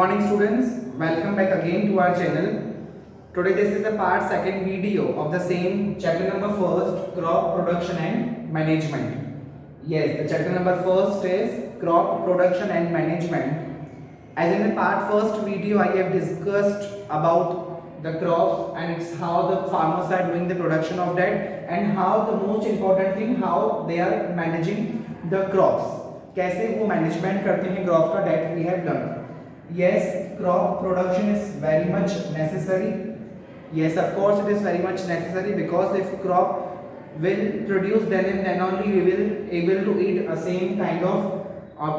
morning students, welcome back again to our channel. Today this is the part second video of the same chapter number first, crop production and management. Yes, the chapter number first is crop production and management. As in the part first video I have discussed about the crops and it's how the farmers are doing the production of that and how the most important thing how they are managing the crops. कैसे वो management करते हैं crop का that we have learn. Yes, crop production is very much necessary. Yes, of course it is very much necessary because if crop will produce then only we will able to eat a same kind of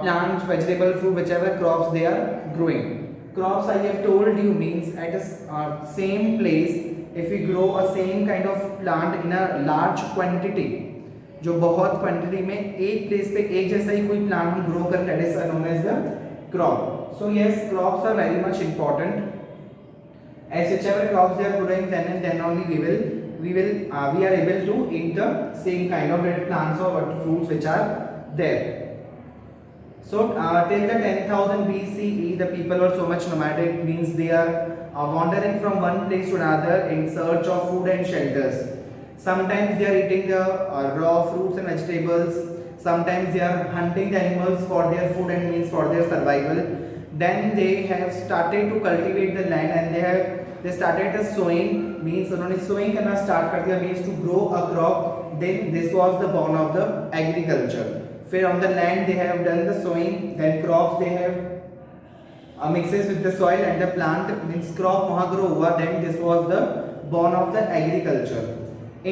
plants, vegetable, fruit, whichever crops they are growing. Crops I have told you means at a same place if we grow a same kind of plant in a large quantity, जो बहुत quantity में एक place पे एक जैसा ही कोई plant हम grow कर that is known as the crop. So yes, crops are very much important. As whichever crops they are growing then only we are able to eat the same kind of plants or fruits which are there. So till the 10,000 BCE the people were so much nomadic, means they are wandering from one place to another in search of food and shelters. Sometimes they are eating the raw fruits and vegetables. Sometimes they are hunting the animals for their food and means for their survival. Then they have started to cultivate the land and they started the sowing, means उन्होंने sowing करना start कर दिया, means to grow a crop. Then this was the born of the agriculture. फिर on the land they have done the sowing, then crops they have mixes with the soil and the plant means crop वहाँ grow हुआ. Then this was the born of the agriculture.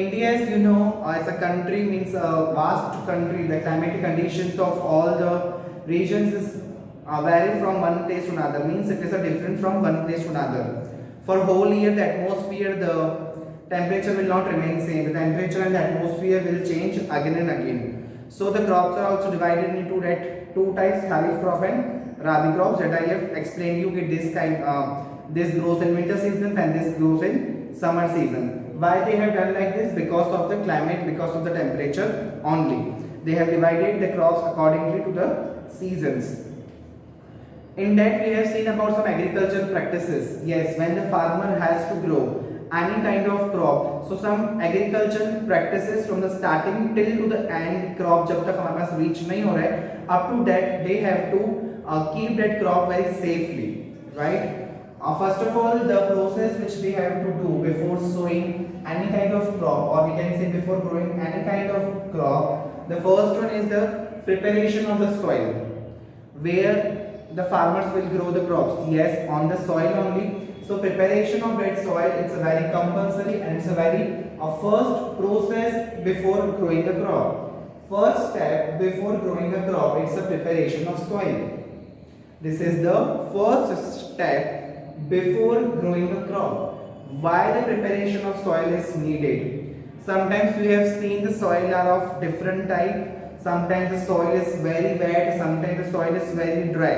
India, as you know, as a country means a vast country. The climatic conditions of all the regions is vary from one place to another. Means it is a different from one place to another. For whole year, the atmosphere, the temperature will not remain same. The temperature and the atmosphere will change again and again. So the crops are also divided into that two types: kharif crop and rabi crops. That I have explained you. This this grows in winter season and this grows in summer season. Why they have done like this? Because of the climate, because of the temperature only. They have divided the crops accordingly to the seasons. In that we have seen about some agricultural practices. Yes, when the farmer has to grow any kind of crop, so some agricultural practices from the starting till to the end crop जब तक हमारे पास reach नहीं हो रहा है, up to that they have to keep that crop very safely, right? First of all, the process which we have to do before sowing any kind of crop, or we can say before growing any kind of crop, the first one is the preparation of the soil, where the farmers will grow the crops. Yes, on the soil only. So preparation of that soil, it's a very compulsory and it's a very first process before growing the crop. First step before growing the crop, it's the preparation of soil. This is the first step before growing a crop. Why the preparation of soil is needed? Sometimes we have seen the soil are of different type. Sometimes the soil is very wet, sometimes the soil is very dry.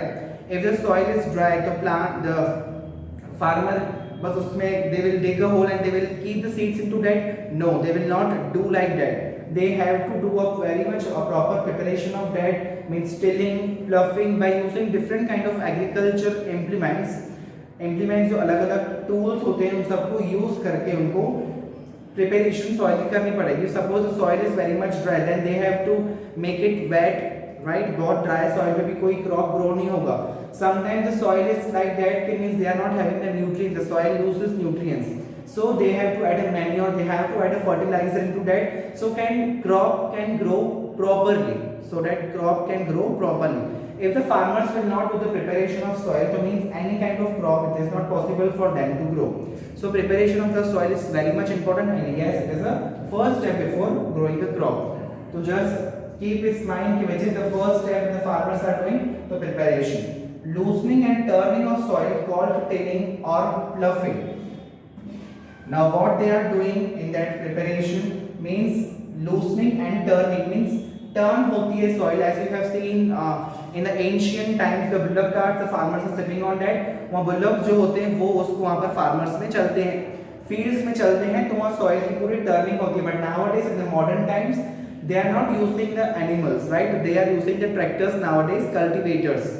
If the soil is dry, the farmer बस उसमें they will dig a hole and they will keep the seeds into that. No, they will not do like that. They have to do a very much a proper preparation of that, means tilling, ploughing by using different kind of agriculture implements जो अलग अलग tools होते हैं उन सबको use करके उनको preparation soil की करनी पड़ेगी. Suppose soil is very much dry, then they have to make it wet, right? बहुत ड्राई सॉइल में भी कोई क्रॉप ग्रो नहीं होगा. Sometimes the soil is like that कि means they are not having the nutrients, the soil loses nutrients, so they have to add a manure, they have to add a fertilizer into that, so crop can grow properly, so that crop can grow properly. If the farmers will not do the preparation of soil, so means any kind of crop it is not possible for them to grow. So preparation of the soil is very much important, and yes, it is a first step before growing the crop. So just keep in mind which is the first step the farmers are doing, the preparation. Loosening and turning of soil called tilling or ploughing. Now what they are doing in that preparation means loosening and turning, means turn होती है soil, as you have seen in the ancient times the bullock carts, the farmers are sitting on that. वहाँ bullock जो होते हैं वो उसको वहाँ पर farmers में चलते हैं, fields में चलते हैं, तो वहाँ soil की पूरी turning होती है. But nowadays in the modern times they are not using the animals, right? They are using the tractors nowadays, cultivators.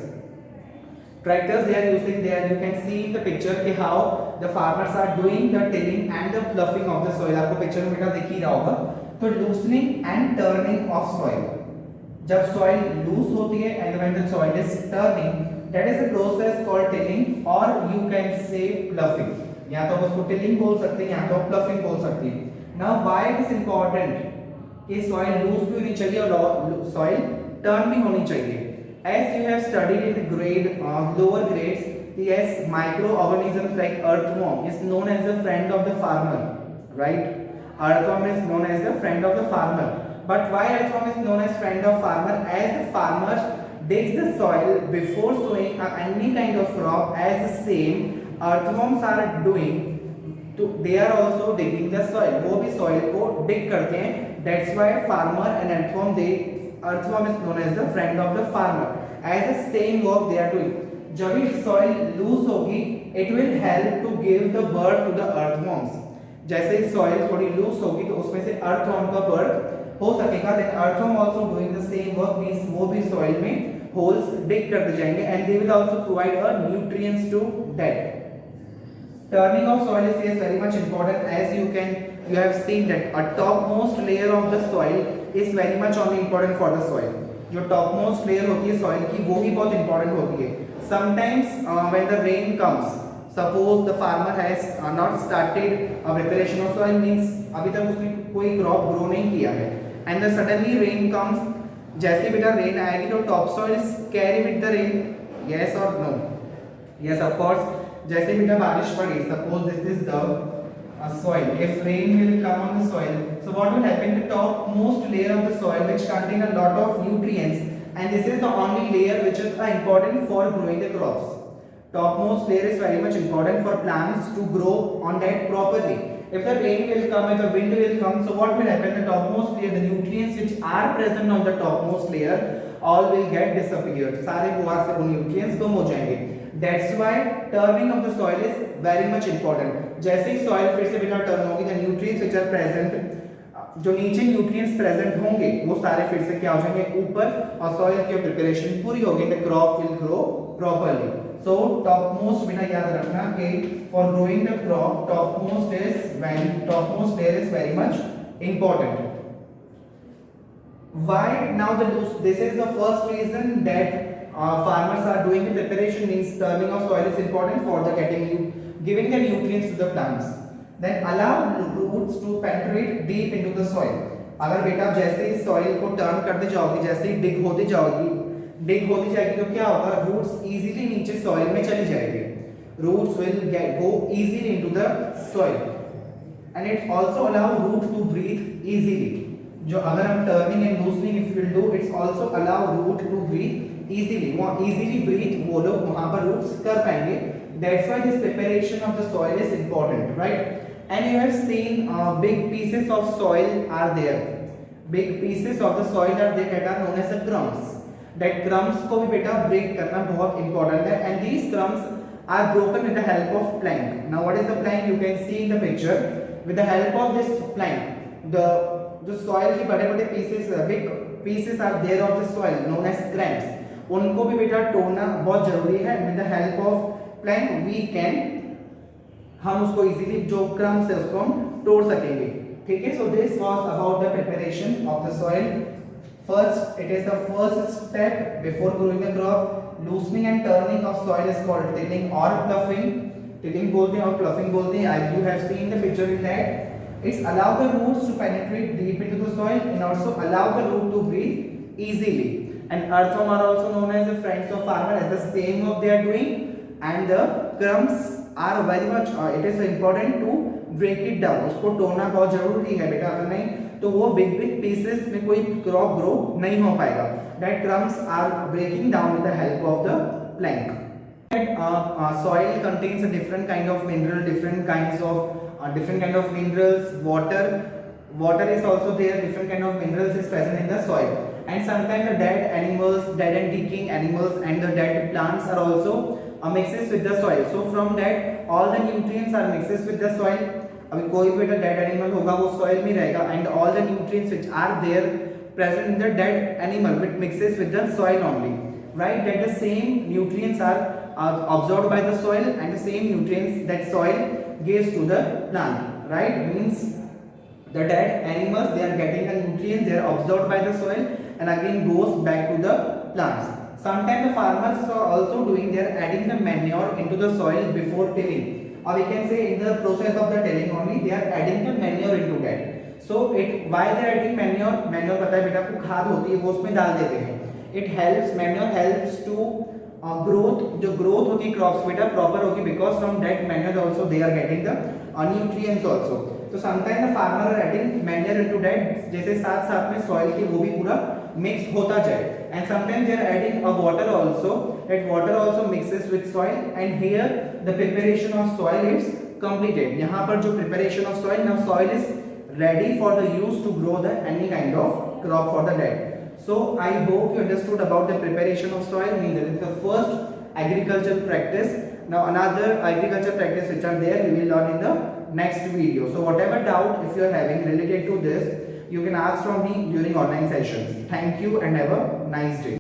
Tractors they are using there. You can see in the picture कि how the farmers are doing the tilling and the ploughing of the soil. आपको picture में बेटा दिख ही रहा होगा. तो loosening and turning of soil. जब soil loose होती है and when the soil is turning, that is a process called tilling or you can say ploughing. या तो उसको tilling बोल सकते हैं या तो ploughing बोल सकते हैं. Now why it is important कि soil loose भी होनी चाहिए और soil turn भी होनी चाहिए. As you have studied in the grade lower grades, yes, microorganisms like earthworm is known as the friend of the farmer, right? Earthworm is known as the friend of the farmer. But why earthworm is known as friend of farmer? As the farmers digs the soil before sowing any kind of crop, as the same earthworms are doing, तो they are also digging the soil. वो भी soil को dig करते हैं. That's why farmer and earthworm is known as the friend of the farmer. As the same work they are doing. जब भी soil loose होगी, it will help to give the birth to the earthworms. जैसे ही soil थोड़ी loose होगी तो उसमें से earthworm का birth हो सकेगा. Then earthworm also doing the same work means वो भी soil में holes dig करते जाएंगे and they will also provide a nutrients to that. Turning of soil is very much important. As you have seen that a topmost layer of the soil is very much only important for the soil. जो topmost layer होती है soil की वो भी बहुत important होती है. Sometimes when the rain comes, suppose the farmer has not started a preparation of soil means अभी तक उसने कोई crop grow नहीं किया है and then suddenly rain comes. जैसे बेटा rain आएगी तो topsoil is carry with the rain, yes or no? Yes, of course. जैसे बेटा बारिश पड़ी, suppose this is the soil. If rain will come on the soil, so what will happen? The topmost layer of the soil which contain a lot of nutrients, and this is the only layer which is important for growing the crops. Topmost layer is very much important for plants to grow on that properly. If the rain will come, if the wind will come, so what will happen? The topmost layer, the nutrients which are present on the topmost layer, all will get disappeared. सारे वहाँ से वो nutrients कम हो जाएंगे. That's why turning of the soil is very much important. जैसे ही soil फिर से बेटा turn होगी, the nutrients which are present, जो नीचे nutrients present होंगे, वो सारे फिर से क्या हो जाएंगे ऊपर और soil की preparation पूरी होगी, the crop will grow properly. So topmost बेटा याद रखना कि for growing the crop, topmost layer is very much important. Why now the loose? This is the first reason that farmers are doing the preparation means turning of soil is important for the giving the nutrients to the plants. Then allow roots to penetrate deep into the soil. अगर बेटा जैसे ही soil को turn करते जाओगे, जैसे ही dig होती जाएगी तो क्या होगा? Roots easily नीचे soil में चली जाएगी. Roots will go easily into the soil, and it also allow root to breathe easily. जो अगर हम turning and loosening if we will do, it's also allow root to breathe easily. वहाँ easily breathe वो लोग वहाँ पर roots कर पाएंगे. That's why this preparation of the soil is important, right? And you have seen big pieces of soil are there. Big pieces of the soil are there that are known as the crumbs. That crumbs को भी बेटा break करना बहुत important है. And these crumbs are broken with the help of plank. Now what is the plank? You can see in the picture. With the help of this plank, the soil के बड़े-बड़े pieces, big pieces are there of the soil known as crumbs. उनको भी बेटा तोड़ना बहुत जरूरी है. With the help of plank we can हम उसको easily जो crumbs है उसको हम तोड़ सकेंगे. ठीक है. So this was about the preparation of the soil. First, it is the first step before growing the crop. Loosening and turning of soil is called tilling or ploughing. Tilling बोलते हैं और ploughing बोलते हैं. As you have seen the picture in that, it's allow the roots to penetrate deep into the soil and also allow the root to breathe easily. And earthworm are also known as the friends of farmer, as the same work they are doing. And the crumbs are very much it is important to break it down. उसको तोड़ना बहुत जरूरी है बेटा, अगर नहीं तो वो big pieces में कोई crop grow नहीं हो पाएगा. That crumbs are breaking down with the help of the plank. Soil contains a different kind of mineral, different kind of minerals. Water is also there. Different kind of minerals is present in the soil. And sometimes the dead animals, dead and decaying animals, and the dead plants are also mixes with the soil. So from that all the nutrients are mixes with the soil. अभी कोई भी dead animal होगा वो soil में रहेगा, and all the nutrients which are there present in the dead animal which mixes with the soil only, right? That the same nutrients are absorbed by the soil and the same nutrients that soil gives to the plant, right? Means the dead animals, they are getting the nutrients, they are absorbed by the soil and again goes back to the plants. Sometimes the farmers are also doing, they are adding the manure into the soil before tilling, or we can say in the process of the tilling only they are adding the manure into that. So it, why they are adding manure? Manure पता है बेटा आपको खाद होती है वो उसमें डाल देते हैं. It helps, manure helps to growth, जो growth होती है crops बेटा proper होगी, because from that manure also they are getting the nutrients also. तो sometime the farmer are adding manure into that, जैसे साथ साथ में सॉइल के वो भी पूरा मिक्स होता जाए. And sometime they are adding a water also, that water also mixes with soil and here the preparation of soil is completed. यहाँ पर जो preparation of soil, now soil is ready for the use to grow the any kind of crop for the dead. So I hope you understood about the preparation of soil. Means that is the first agricultural practice. Now another agriculture practice which are there we will learn in the next video. So whatever doubt if you are having related to this, you can ask from me during online sessions. Thank you and have a nice day.